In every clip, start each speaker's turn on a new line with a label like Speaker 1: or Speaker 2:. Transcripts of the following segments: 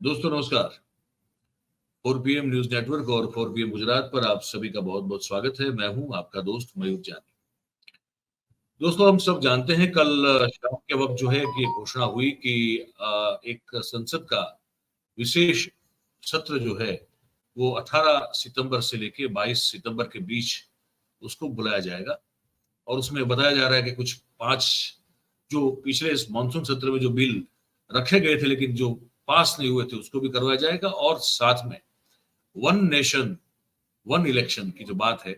Speaker 1: दोस्तों नमस्कार। 4 PM news network और 4 PM गुजरात पर आप सभी का बहुत बहुत स्वागत है। मैं हूं आपका दोस्त मयूर जानी। दोस्तों हम सब जानते हैं कल शाम के वक्त जो है कि घोषणा हुई कि एक संसद का विशेष सत्र जो है वो 18 सितंबर से लेके 22 सितंबर के बीच उसको बुलाया जाएगा। और उसमें बताया जा रहा है कि कुछ 5 जो पिछले इस मानसून सत्र में जो बिल रखे गए थे लेकिन जो पास नहीं हुए थे उसको भी करवाया जाएगा। और साथ में वन नेशन वन इलेक्शन की जो बात है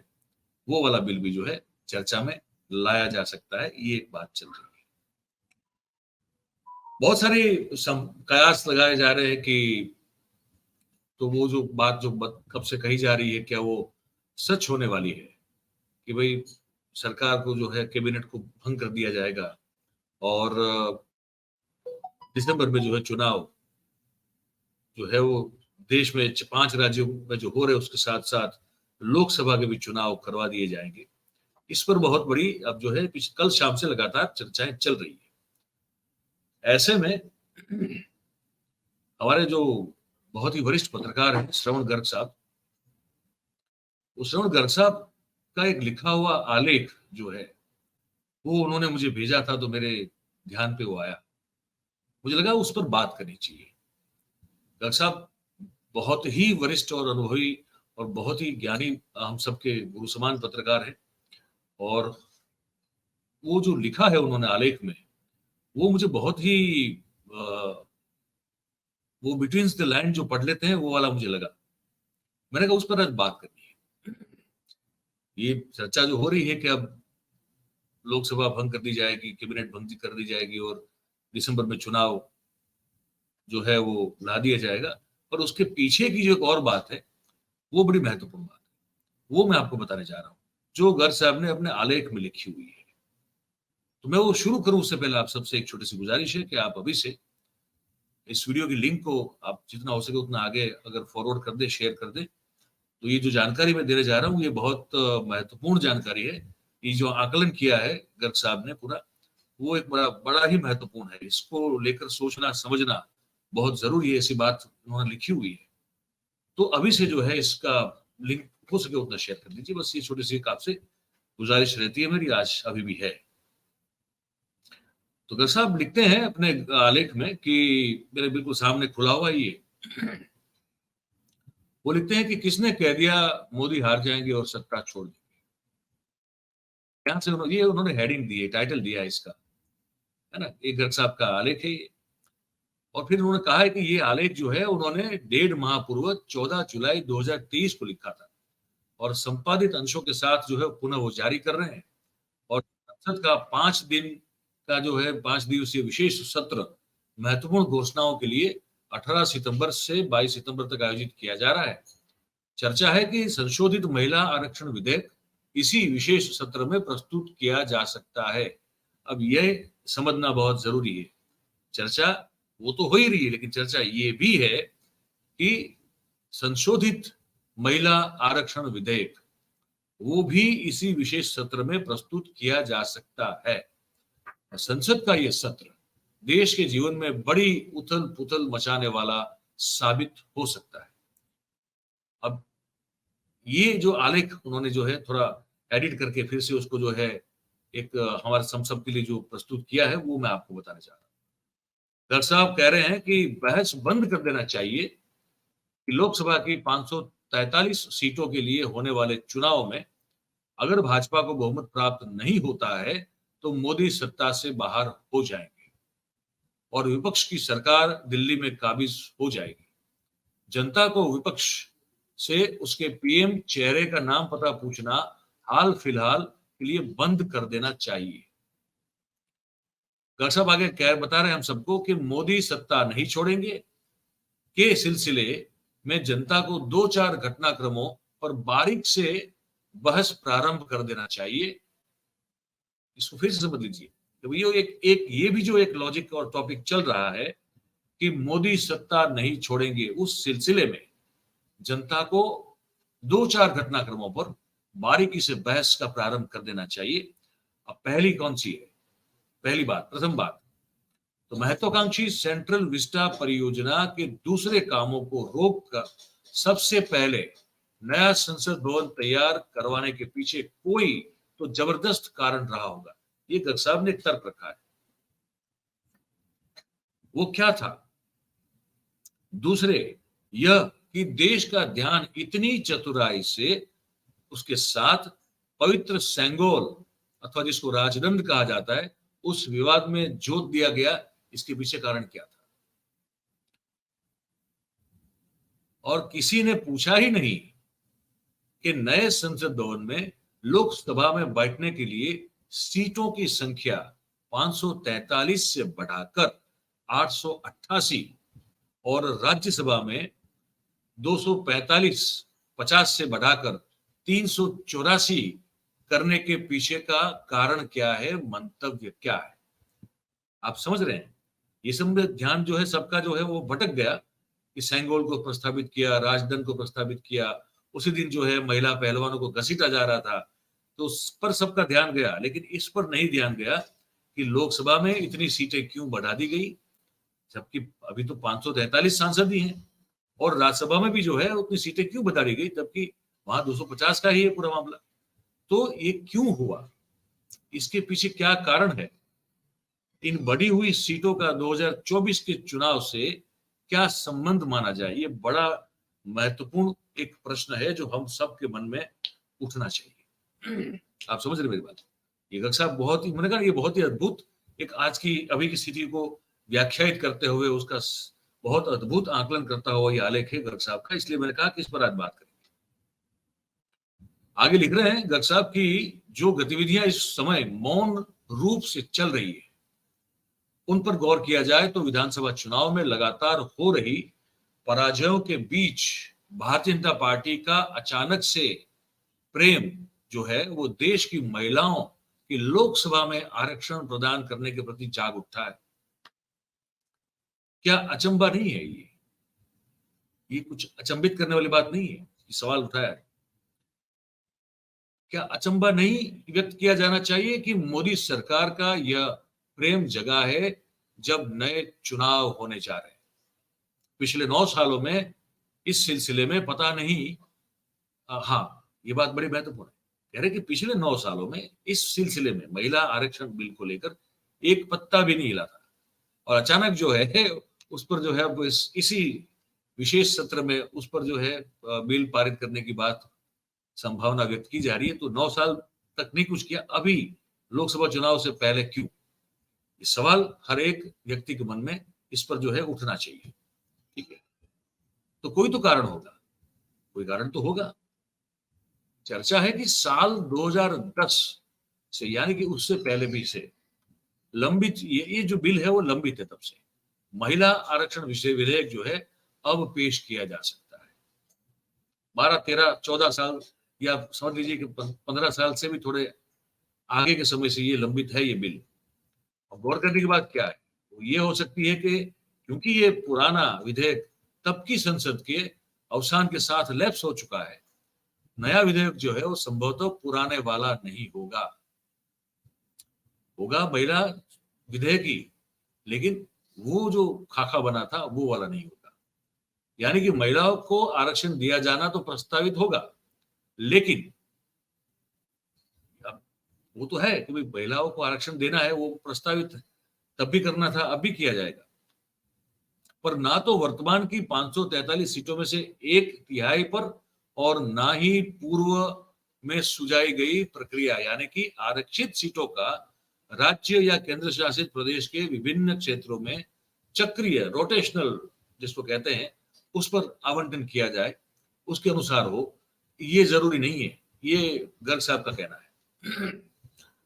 Speaker 1: वो वाला बिल भी जो है चर्चा में लाया जा सकता है। ये एक बात चल रही है। बहुत सारे कयास लगाए जा रहे हैं कि तो वो जो बात जो कब से कही जा रही है क्या वो सच होने वाली है कि भाई सरकार को जो है कैबिनेट को भंग कर दिया जाएगा और दिसंबर में जो है चुनाव जो है वो देश में 5 राज्यों में जो हो रहे हैं उसके साथ साथ लोकसभा के भी चुनाव करवा दिए जाएंगे। इस पर बहुत बड़ी अब जो है कल शाम से लगातार चर्चाएं चल रही है। ऐसे में हमारे जो बहुत ही वरिष्ठ पत्रकार हैं श्रवण गर्ग साहब, उस श्रवण गर्ग साहब का एक लिखा हुआ आलेख जो है वो उन्होंने मुझे भेजा था तो मेरे ध्यान पे वो आया। मुझे लगा उस पर बात करनी चाहिए। गर्ग साहब बहुत ही वरिष्ठ और अनुभवी और बहुत ही ज्ञानी हम सबके गुरु समान पत्रकार हैं। और वो जो लिखा है उन्होंने आलेख में वो मुझे बहुत ही वो बिटवीन द लाइन जो पढ़ लेते हैं वो वाला मुझे लगा। मैंने कहा उस पर आज बात करनी है। ये चर्चा जो हो रही है कि अब लोकसभा भंग कर दी जाएगी, कैबिनेट भंग कर दी जाएगी और दिसंबर में चुनाव जो है वो ला दिया जाएगा। पर उसके पीछे की जो एक और बात है वो बड़ी महत्वपूर्ण बात है। वो मैं आपको बताने जा रहा हूं जो गर्ग साहब ने अपने आलेख में लिखी हुई है। तो मैं वो शुरू करूं उससे पहले आप सबसे एक छोटी सी गुजारिश है कि आप अभी से इस वीडियो की लिंक को आप जितना हो सके उतना आगे अगर फॉरवर्ड कर दे, शेयर कर दे। तो ये जो जानकारी मैं देने जा रहा हूँ ये बहुत महत्वपूर्ण जानकारी है। ये जो आकलन किया है गर्ग साहब ने पूरा वो एक बड़ा बड़ा ही महत्वपूर्ण है। इसको लेकर सोचना समझना बहुत जरूरी है। ऐसी बात उन्होंने लिखी हुई है। तो अभी से जो है इसका लिंक हो सके उतना शेयर कर दीजिए। बस ये छोटी सी आपसे गुजारिश रहती है मेरी, आज अभी भी है। तो गर्ग साहब लिखते हैं अपने आलेख में कि मेरे बिल्कुल सामने खुला हुआ ये वो लिखते हैं कि किसने कह दिया मोदी हार जाएंगे और सत्ता छोड़ देंगे। यहां से ये उन्होंने हेडिंग दी है, टाइटल दिया है इसका, है ना। एक गर्ग साहब का आलेख है ये। और फिर उन्होंने कहा है कि ये आलेख जो है उन्होंने 1.5 माह पूर्व 14 जुलाई 2023 को लिखा था और संपादित अंशों के साथ जो है पुनः वो जारी कर रहे हैं। और संसद का 5 दिन का जो है 5 दिवसीय विशेष सत्र महत्वपूर्ण घोषणाओं के लिए 18 सितंबर से 22 सितंबर तक आयोजित किया जा रहा है। चर्चा है कि संशोधित महिला आरक्षण विधेयक इसी विशेष सत्र में प्रस्तुत किया जा सकता है। अब यह समझना बहुत जरूरी है। चर्चा वो तो हो ही रही है लेकिन चर्चा ये भी है कि संशोधित महिला आरक्षण विधेयक वो भी इसी विशेष सत्र में प्रस्तुत किया जा सकता है। संसद का यह सत्र देश के जीवन में बड़ी उथल पुथल मचाने वाला साबित हो सकता है। अब ये जो आलेख उन्होंने जो है थोड़ा एडिट करके फिर से उसको जो है एक हमारे सब के लिए जो प्रस्तुत किया है वो मैं आपको बताना चाह रहा हूँ। गर्ग साहब कह रहे हैं कि बहस बंद कर देना चाहिए कि लोकसभा की 543 सीटों के लिए होने वाले चुनाव में अगर भाजपा को बहुमत प्राप्त नहीं होता है तो मोदी सत्ता से बाहर हो जाएंगे और विपक्ष की सरकार दिल्ली में काबिज हो जाएगी। जनता को विपक्ष से उसके पीएम चेहरे का नाम पता पूछना हाल फिलहाल के लिए बंद कर देना चाहिए। गर्ग साहब आगे क्या बता रहे हैं हम सबको कि मोदी सत्ता नहीं छोड़ेंगे के सिलसिले में जनता को 2-4 घटनाक्रमों पर बारीक से बहस प्रारंभ कर देना चाहिए। इसको फिर से समझ लीजिए। तो ये भी जो एक लॉजिक और टॉपिक चल रहा है कि मोदी सत्ता नहीं छोड़ेंगे, उस सिलसिले में जनता को 2-4 घटनाक्रमों पर बारीकी से बहस का प्रारंभ कर देना चाहिए। अब पहली कौन सी है? प्रथम बात तो महत्वाकांक्षी सेंट्रल विस्टा परियोजना के दूसरे कामों को रोककर सबसे पहले नया संसद भवन तैयार करवाने के पीछे कोई तो जबरदस्त कारण रहा होगा, ये गर्ग साहब ने तर्क रखा है। वो क्या था? दूसरे, यह कि देश का ध्यान इतनी चतुराई से उसके साथ पवित्र सेंगोल अथवा जिसको राजदंड कहा जाता है उस विवाद में जोत दिया गया, इसके पीछे कारण क्या था? और किसी ने पूछा ही नहीं कि नए संसद भवन में लोकसभा में बैठने के लिए सीटों की संख्या 543 से बढ़ाकर 888 और राज्यसभा में 245 से बढ़ाकर 384 करने के पीछे का कारण क्या है, मंतव्य क्या है? आप समझ रहे हैं? ये सब ध्यान जो है सबका जो है वो भटक गया कि सेंगोल को प्रस्तावित किया, राजदंड को प्रस्तावित किया, उसी दिन जो है महिला पहलवानों को घसीटा जा रहा था, तो उस पर सबका ध्यान गया, लेकिन इस पर नहीं ध्यान गया कि लोकसभा में इतनी सीटें क्यों बढ़ा दी गई, जबकि अभी तो 543 सांसद ही हैं, और राज्यसभा में भी जो है उतनी सीटें क्यों बढ़ा दी गई, जबकि वहां 250 का ही है पूरा मामला। तो ये क्यों हुआ, इसके पीछे क्या कारण है? इन बढ़ी हुई सीटों का 2024 के चुनाव से क्या संबंध माना जाए, ये बड़ा महत्वपूर्ण एक प्रश्न है जो हम सबके मन में उठना चाहिए। आप समझ रहे मेरी बात? ये गर्ग साहब बहुत ही, मैंने कहा ये बहुत ही अद्भुत एक आज की अभी की स्थिति को व्याख्यायित करते हुए उसका बहुत अद्भुत आकलन करता हुआ ये आलेख है गर्ग साहब का, इसलिए मैंने कहा कि इस पर आज बात करेंगे। आगे लिख रहे हैं गर्ग साहब की जो गतिविधियां इस समय मौन रूप से चल रही है उन पर गौर किया जाए तो विधानसभा चुनाव में लगातार हो रही पराजयों के बीच भारतीय जनता पार्टी का अचानक से प्रेम जो है वो देश की महिलाओं की लोकसभा में आरक्षण प्रदान करने के प्रति जाग उठा है। क्या अचंबा नहीं है ये कुछ अचंबित करने वाली बात नहीं है, ये सवाल उठाया है। क्या अचंबा नहीं व्यक्त किया जाना चाहिए कि मोदी सरकार का यह प्रेम जगा है जब नए चुनाव होने जा रहे हैं? पिछले 9 सालों में इस सिलसिले में पता नहीं, हाँ ये बात बड़ी महत्वपूर्ण है, कह रहे कि पिछले 9 सालों में इस सिलसिले में महिला आरक्षण बिल को लेकर एक पत्ता भी नहीं हिला था, और अचानक जो है उस पर जो है अब इसी विशेष सत्र में उस पर जो है बिल पारित करने की बात संभावना व्यक्त की जा रही है। तो 9 साल तक नहीं कुछ किया, अभी लोकसभा चुनाव से पहले क्यों? ये सवाल हर एक व्यक्ति के मन में इस पर जो है उठना चाहिए। ठीक है, तो कोई तो कारण होगा, कोई कारण तो होगा। चर्चा है कि साल 2010 से, यानी कि उससे पहले भी से लंबित ये जो बिल है वो लंबित है, तब से महिला आरक्षण विषय विधेयक जो है अब पेश किया जा सकता है। 12, 13, 14 साल या समझ लीजिए कि 15 साल से भी थोड़े आगे के समय से ये लंबित है ये बिल। और गौर करने की बात क्या है, तो ये हो सकती है कि क्योंकि ये पुराना विधेयक तब की संसद के अवसान के साथ लैप्स हो चुका है, नया विधेयक जो है वो संभवतः पुराने वाला नहीं होगा महिला विधेयक ही, लेकिन वो जो खाका बना था वो वाला नहीं होगा। यानी कि महिलाओं को आरक्षण दिया जाना तो प्रस्तावित होगा, लेकिन अब वो तो है कि भाई महिलाओं को आरक्षण देना है, वो प्रस्तावित तब भी करना था, अब भी किया जाएगा, पर ना तो वर्तमान की 543 सीटों में से 1/3 पर और ना ही पूर्व में सुझाई गई प्रक्रिया, यानी कि आरक्षित सीटों का राज्य या केंद्र शासित प्रदेश के विभिन्न क्षेत्रों में चक्रीय रोटेशनल जिसको कहते हैं उस पर आवंटन किया जाए, उसके अनुसार हो, ये जरूरी नहीं है, ये गर्ग साहब का कहना है।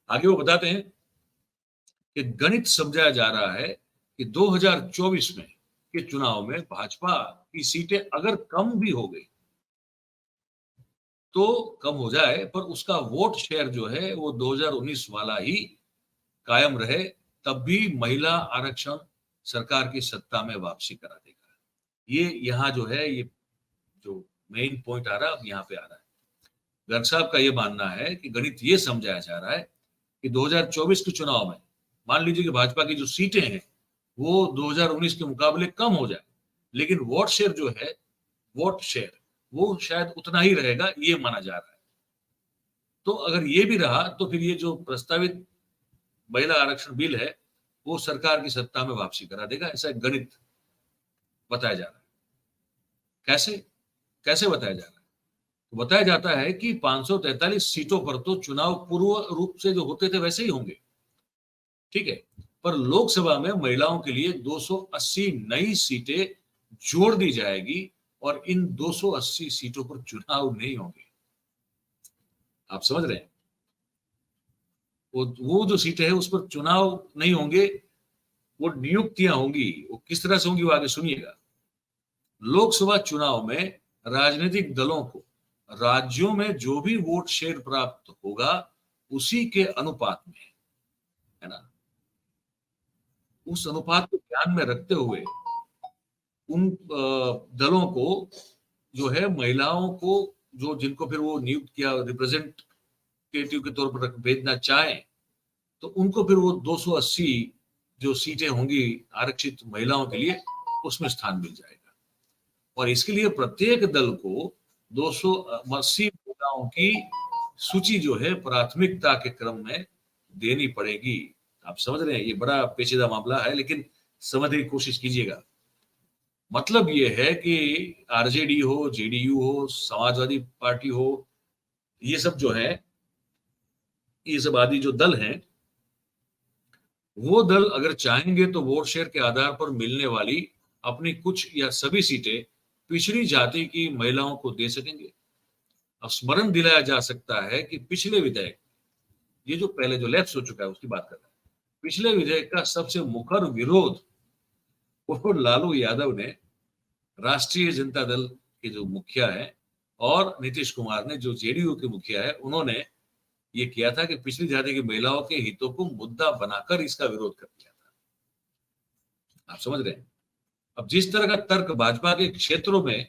Speaker 1: आगे वो बताते हैं कि गणित समझाया जा रहा है कि 2024 में के चुनाव में भाजपा की सीटें अगर कम भी हो गई तो कम हो जाए, पर उसका वोट शेयर जो है वो 2019 वाला ही कायम रहे, तब भी महिला आरक्षण सरकार की सत्ता में वापसी करा देगा। ये यहाँ जो है ये जो मेन पॉइंट आ रहा है अब यहाँ पे आ रहा है। गर्ग साहब का ये मानना है कि गणित ये समझाया जा रहा है कि 2024 के चुनाव में मान लीजिए कि भाजपा की जो सीटें हैं वो 2019 के मुकाबले कम हो जाए, लेकिन वोट शेयर वो शायद उतना ही रहेगा, ये माना जा रहा है। तो अगर ये भी रहा तो फिर ये जो प्रस्तावित महिला आरक्षण बिल है, वो सरकार की सत्ता में वापसी करा देगा, ऐसा एक गणित बताया जा रहा है। कैसे कैसे बताया जा रहा है? तो बताया जाता है कि 543 सीटों पर तो चुनाव पूर्व रूप से जो होते थे वैसे ही होंगे, ठीक है। पर लोकसभा में महिलाओं के लिए 280 नई सीटें जोड़ दी जाएगी और इन 280 सीटों पर चुनाव नहीं होंगे। आप समझ रहे हैं? वो जो सीटें है उस पर चुनाव नहीं होंगे, वो नियुक्तियां होंगी। वो किस तरह से होंगी वो आगे सुनिएगा। लोकसभा चुनाव में राजनीतिक दलों को राज्यों में जो भी वोट शेयर प्राप्त होगा उसी के अनुपात में, है ना, उस अनुपात को ध्यान में रखते हुए उन दलों को जो है महिलाओं को जो जिनको फिर वो नियुक्त किया रिप्रेजेंटेटिव के तौर पर भेजना चाहे तो उनको फिर वो 280 जो सीटें होंगी आरक्षित महिलाओं के लिए उसमें स्थान मिल जाएगा। और इसके लिए प्रत्येक दल को 280 महिलाओं की सूची जो है प्राथमिकता के क्रम में देनी पड़ेगी। आप समझ रहे हैं, ये बड़ा पेचीदा मामला है, लेकिन समझने की कोशिश कीजिएगा। मतलब ये है कि आरजेडी हो, जेडीयू हो, समाजवादी पार्टी हो, ये सब जो है, ये सब आदि जो दल हैं, वो दल अगर चाहेंगे तो वोट शेयर के आधार पर मिलने वाली अपनी कुछ या सभी सीटें पिछड़ी जाति की महिलाओं को दे सकेंगे। अब स्मरण दिलाया जा सकता है कि पिछले विधेयक, ये जो पहले जो लैप्स हो चुका है उसकी बात कर रहे हैं, पिछले विधेयक का सबसे मुखर विरोध वो लालू यादव ने, राष्ट्रीय जनता दल के जो मुखिया है, और नीतीश कुमार ने जो जेडीयू के मुखिया है, उन्होंने ये किया था कि पिछड़ी जाति की महिलाओं के हितों को मुद्दा बनाकर इसका विरोध कर दिया था। आप समझ रहे हैं? अब जिस तरह का तर्क भाजपा के क्षेत्रों में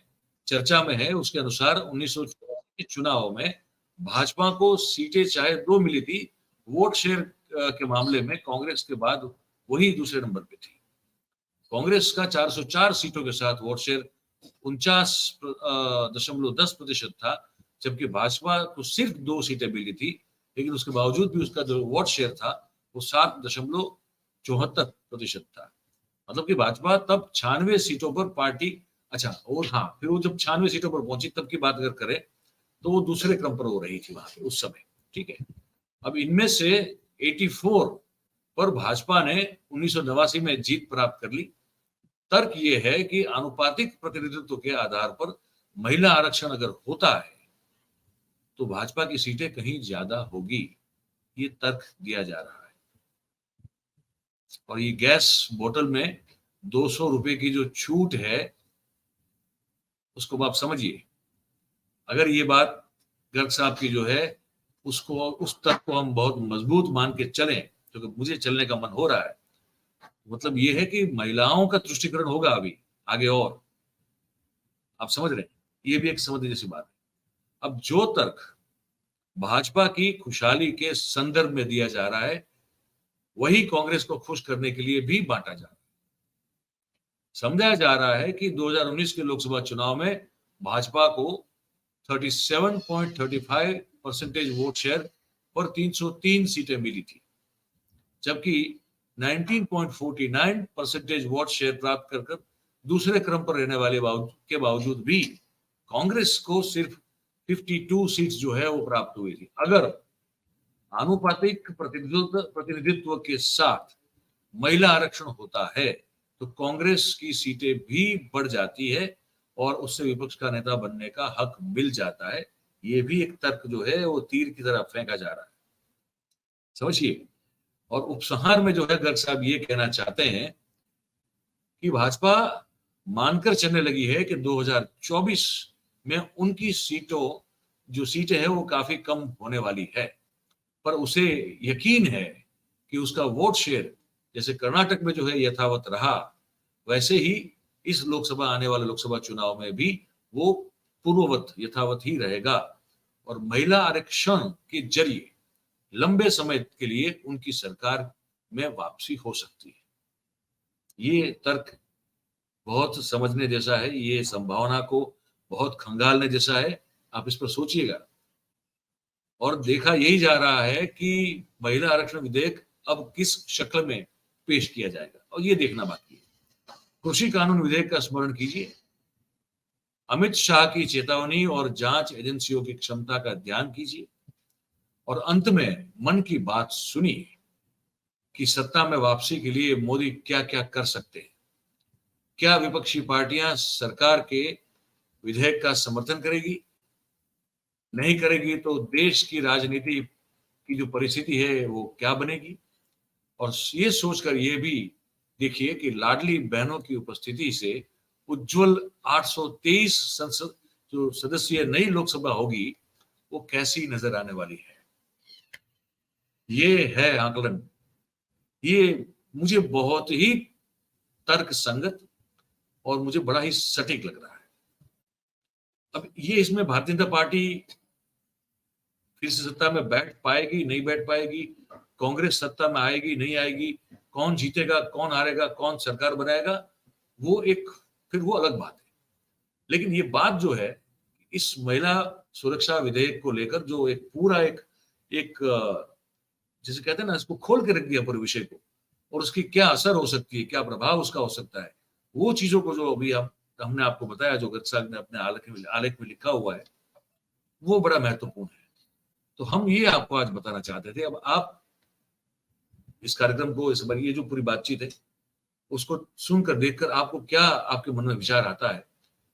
Speaker 1: चर्चा में है, उसके अनुसार 1984 के चुनाव में भाजपा को सीटें चाहे 2 मिली थी, वोट शेयर के मामले में कांग्रेस के बाद वही दूसरे नंबर पे थी। कांग्रेस का 404 सीटों के साथ वोट शेयर 49.10% था, जबकि भाजपा को सिर्फ 2 सीटें मिली थी, लेकिन उसके बावजूद भी उसका जो वोट शेयर था वो 7.74% था। मतलब कि भाजपा तब 96 सीटों पर पार्टी, अच्छा, और हाँ, फिर वो जब 96 सीटों पर पहुंची तब की बात अगर करें तो वो दूसरे क्रम पर हो रही थी वहां पे उस समय, ठीक है। अब इनमें से 84 पर भाजपा ने 1989 में जीत प्राप्त कर ली। तर्क ये है कि आनुपातिक प्रतिनिधित्व के आधार पर महिला आरक्षण अगर होता है तो भाजपा की सीटें कहीं ज्यादा होगी, ये तर्क दिया जा रहा है। और ये गैस बोतल में 200 रुपए की जो छूट है उसको आप समझिए। अगर ये बात गर्ग साहब की जो है उसको, उस तर्क को हम बहुत मजबूत मान के चलें, क्योंकि तो मुझे चलने का मन हो रहा है, मतलब ये है कि महिलाओं का तुष्टिकरण होगा अभी आगे। और आप समझ रहे हैं, ये भी एक समझने जैसी बात है। अब जो तर्क भाजपा की खुशहाली के संदर्भ में दिया जा रहा है वही कांग्रेस को खुश करने के लिए भी बांटा जा रहा है। समझाया जा रहा है कि 2019 के लोकसभा चुनाव में भाजपा को 37.35% वोट शेयर पर 303 सीटें मिली थी, जबकि 19.49% वोट शेयर प्राप्त कर दूसरे क्रम पर रहने वाले के बावजूद भी कांग्रेस को सिर्फ 52 सीट्स जो है वो प्राप्त हुई थी। अगर आनुपातिक प्रतिनिधित्व के साथ महिला आरक्षण होता है तो कांग्रेस की सीटें भी बढ़ जाती है और उससे विपक्ष का नेता बनने का हक मिल जाता है। ये भी एक तर्क जो है वो तीर की तरह फेंका जा रहा है, समझिए। और उपसंहार में जो है गर्ग साहब ये कहना चाहते हैं कि भाजपा मानकर चलने लगी है कि 2024 में उनकी जो सीटें हैं वो काफी कम होने वाली है, पर उसे यकीन है कि उसका वोट शेयर जैसे कर्नाटक में जो है यथावत रहा, वैसे ही इस लोकसभा आने वाले लोकसभा चुनाव में भी वो पूर्ववत यथावत ही रहेगा और महिला आरक्षण के जरिए लंबे समय के लिए उनकी सरकार में वापसी हो सकती है। ये तर्क बहुत समझने जैसा है, ये संभावना को बहुत खंगालने जैसा है। आप इस पर सोचिएगा। और देखा यही जा रहा है कि महिला आरक्षण विधेयक अब किस शक्ल में पेश किया जाएगा, और ये देखना बाकी है। कृषि कानून विधेयक का स्मरण कीजिए। अमित शाह की चेतावनी और जांच एजेंसियों की क्षमता का ध्यान कीजिए, और अंत में मन की बात सुनिए कि सत्ता में वापसी के लिए मोदी क्या क्या कर सकते हैं। क्या विपक्षी पार्टियां सरकार के विधेयक का समर्थन करेगी? नहीं करेगी तो देश की राजनीति की जो परिस्थिति है वो क्या बनेगी? और ये सोचकर ये भी देखिए कि लाडली बहनों की उपस्थिति से उज्जवल 823 संसद जो सदस्यीय नई लोकसभा होगी वो कैसी नजर आने वाली है। ये है आकलन। ये मुझे बहुत ही तर्क संगत और मुझे बड़ा ही सटीक लग रहा है। अब ये इसमें भारतीय जनता पार्टी फिर से सत्ता में बैठ पाएगी, नहीं बैठ पाएगी, कांग्रेस सत्ता में आएगी, नहीं आएगी, कौन जीतेगा, कौन हारेगा, कौन सरकार बनाएगा, वो एक फिर वो अलग बात है। लेकिन ये बात जो है, इस महिला सुरक्षा विधेयक को लेकर जो एक पूरा एक जिसे कहते हैं ना, इसको खोल के रख दिया पूरे विषय को, और उसकी क्या असर हो सकती है, क्या प्रभाव उसका हो सकता है, वो चीजों को जो अभी हमने आपको बताया, जो गर्ग साहब ने अपने आलेख में लिखा हुआ है, वो बड़ा महत्वपूर्ण है। तो हम ये आपको आज बताना चाहते थे। अब आप इस कार्यक्रम को, इस बार ये जो पूरी बातचीत है उसको सुनकर, देखकर आपको क्या आपके मन में विचार आता है,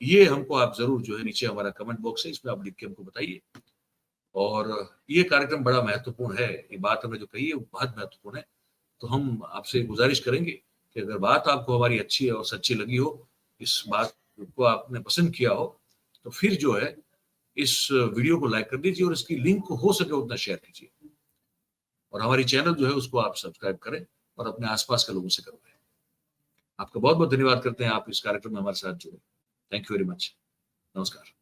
Speaker 1: ये हमको आप जरूर जो है नीचे हमारा कमेंट बॉक्स है, इसमें आप लिख के हमको बताइए। और ये कार्यक्रम बड़ा महत्वपूर्ण है, ये बात हमने जो कही है वो बहुत महत्वपूर्ण है। तो हम आपसे गुजारिश करेंगे कि अगर बात आपको हमारी अच्छी और सच्ची लगी हो, इस बात को आपने पसंद किया हो, तो फिर जो है इस वीडियो को लाइक कर दीजिए और इसकी लिंक को हो सके उतना शेयर कीजिए, और हमारी चैनल जो है उसको आप सब्सक्राइब करें और अपने आसपास के लोगों से करवाएं। आपका बहुत बहुत धन्यवाद करते हैं, आप इस कार्यक्रम में हमारे साथ जुड़े। Thank you very much. नमस्कार।